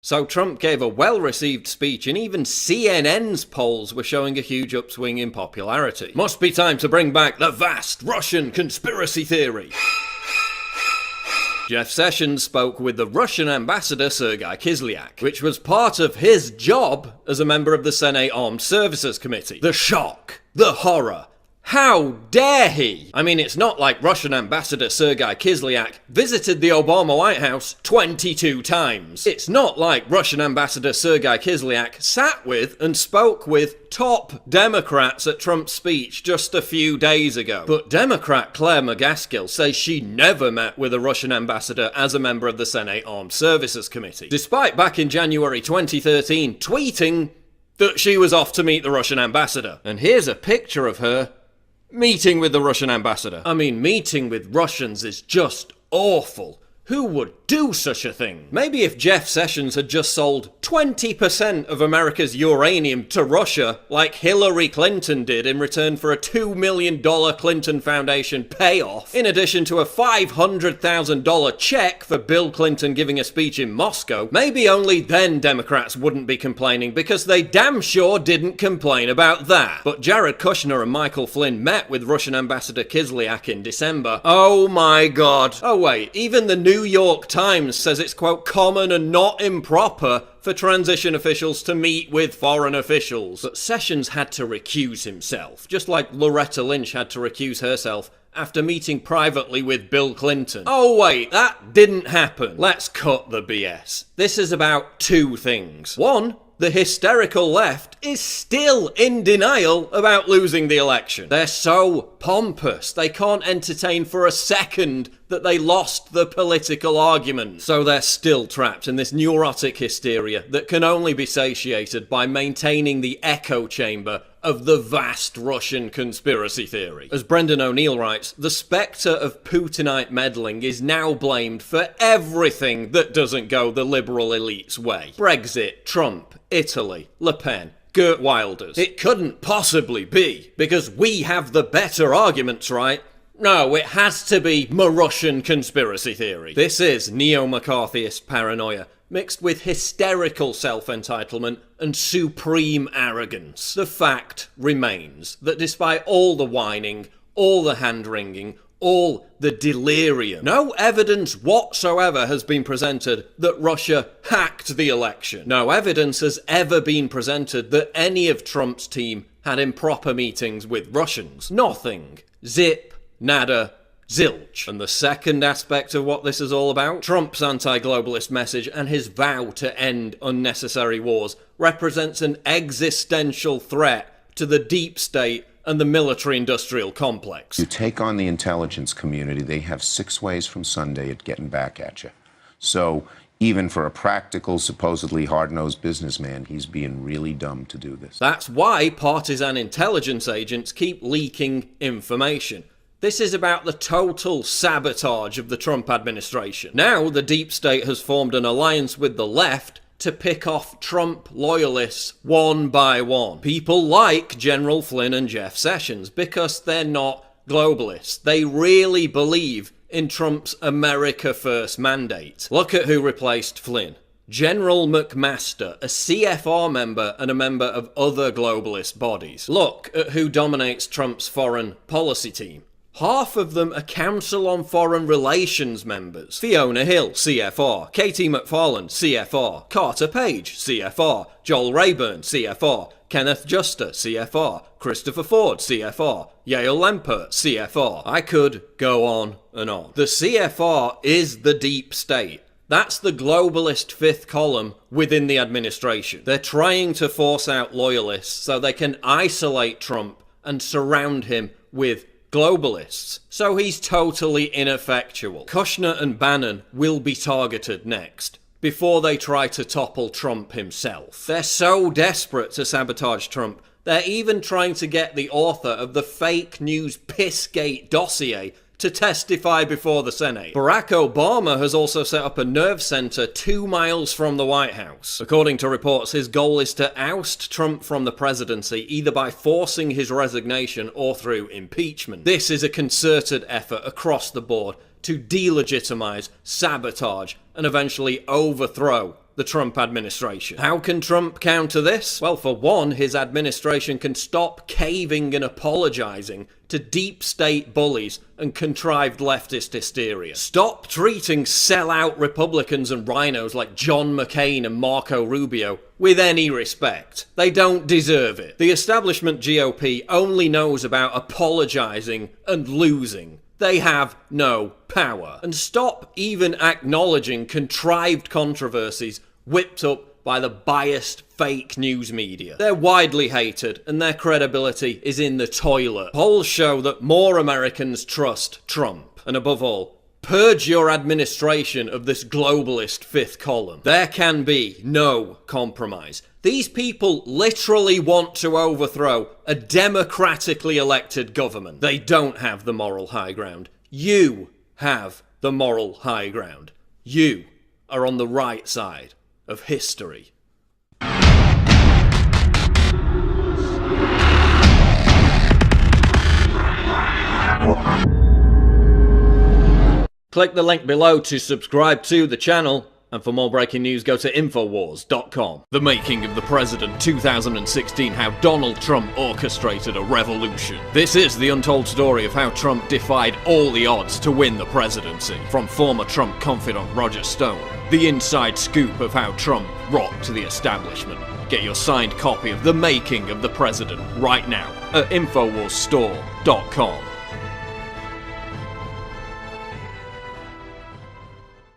So Trump gave a well-received speech, and even CNN's polls were showing a huge upswing in popularity. Must be time to bring back the vast Russian conspiracy theory. Jeff Sessions spoke with the Russian ambassador Sergei Kislyak, which was part of his job as a member of the Senate Armed Services Committee. The shock, the horror. How dare he? I mean, it's not like Russian ambassador Sergei Kislyak visited the Obama White House 22 times. It's not like Russian ambassador Sergei Kislyak sat with and spoke with top Democrats at Trump's speech just a few days ago. But Democrat Claire McGaskill says she never met with a Russian ambassador as a member of the Senate Armed Services Committee, despite back in January 2013 tweeting that she was off to meet the Russian ambassador. And here's a picture of her meeting with the Russian ambassador. I mean, meeting with Russians is just awful. Who would do such a thing? Maybe if Jeff Sessions had just sold 20% of America's uranium to Russia, like Hillary Clinton did in return for a $2 million Clinton Foundation payoff, in addition to a $500,000 check for Bill Clinton giving a speech in Moscow, maybe only then Democrats wouldn't be complaining, because they damn sure didn't complain about that. But Jared Kushner and Michael Flynn met with Russian Ambassador Kislyak in December. Oh my god. Oh wait, even the New York Times says it's, quote, common and not improper for transition officials to meet with foreign officials. But Sessions had to recuse himself, just like Loretta Lynch had to recuse herself after meeting privately with Bill Clinton. Oh wait, that didn't happen. Let's cut the BS. This is about two things. One, the hysterical left is still in denial about losing the election. They're so pompous, they can't entertain for a second that they lost the political argument. So they're still trapped in this neurotic hysteria that can only be satiated by maintaining the echo chamber of the vast Russian conspiracy theory. As Brendan O'Neill writes, the spectre of Putinite meddling is now blamed for everything that doesn't go the liberal elite's way. Brexit, Trump, Italy, Le Pen, Geert Wilders. It couldn't possibly be, because we have the better arguments, right? No, it has to be Russian conspiracy theory. This is neo-McCarthyist paranoia, mixed with hysterical self-entitlement and supreme arrogance. The fact remains that despite all the whining, all the hand-wringing, all the delirium, no evidence whatsoever has been presented that Russia hacked the election. No evidence has ever been presented that any of Trump's team had improper meetings with Russians. Nothing. Zip. Nada. Zilch. And the second aspect of what this is all about, Trump's anti-globalist message and his vow to end unnecessary wars, represents an existential threat to the deep state and the military-industrial complex. You take on the intelligence community, they have 6 ways from Sunday at getting back at you. So even for a practical, supposedly hard-nosed businessman, he's being really dumb to do this. That's why partisan intelligence agents keep leaking information. This is about the total sabotage of the Trump administration. Now the deep state has formed an alliance with the left to pick off Trump loyalists one by one. People like General Flynn and Jeff Sessions because they're not globalists. They really believe in Trump's America First mandate. Look at who replaced Flynn. General McMaster, a CFR member and a member of other globalist bodies. Look at who dominates Trump's foreign policy team. Half of them are Council on Foreign Relations members. Fiona Hill, CFR. Katie McFarland, CFR. Carter Page, CFR. Joel Rayburn, CFR. Kenneth Juster, CFR. Christopher Ford, CFR. Yael Lempert, CFR. I could go on and on. The CFR is the deep state. That's the globalist fifth column within the administration. They're trying to force out loyalists so they can isolate Trump and surround him with globalists, so he's totally ineffectual. Kushner and Bannon will be targeted next, before they try to topple Trump himself. They're so desperate to sabotage Trump, they're even trying to get the author of the fake news Pissgate dossier to testify before the Senate. Barack Obama has also set up a nerve center 2 miles from the White House. According to reports, his goal is to oust Trump from the presidency either by forcing his resignation or through impeachment. This is a concerted effort across the board to delegitimize, sabotage, and eventually overthrow the Trump administration. How can Trump counter this? Well, for one, his administration can stop caving and apologizing to deep state bullies and contrived leftist hysteria. Stop treating sellout Republicans and rhinos like John McCain and Marco Rubio with any respect. They don't deserve it. The establishment GOP only knows about apologizing and losing. They have no power. And stop even acknowledging contrived controversies whipped up by the biased fake news media. They're widely hated and their credibility is in the toilet. Polls show that more Americans trust Trump. And above all, purge your administration of this globalist fifth column. There can be no compromise. These people literally want to overthrow a democratically elected government. They don't have the moral high ground. You have the moral high ground. You are on the right side of history. Click the link below to subscribe to the channel, and for more breaking news go to Infowars.com. The Making of the President 2016, how Donald Trump orchestrated a revolution. This is the untold story of how Trump defied all the odds to win the presidency. From former Trump confidant Roger Stone, the inside scoop of how Trump rocked the establishment. Get your signed copy of The Making of the President right now at InfoWarsStore.com.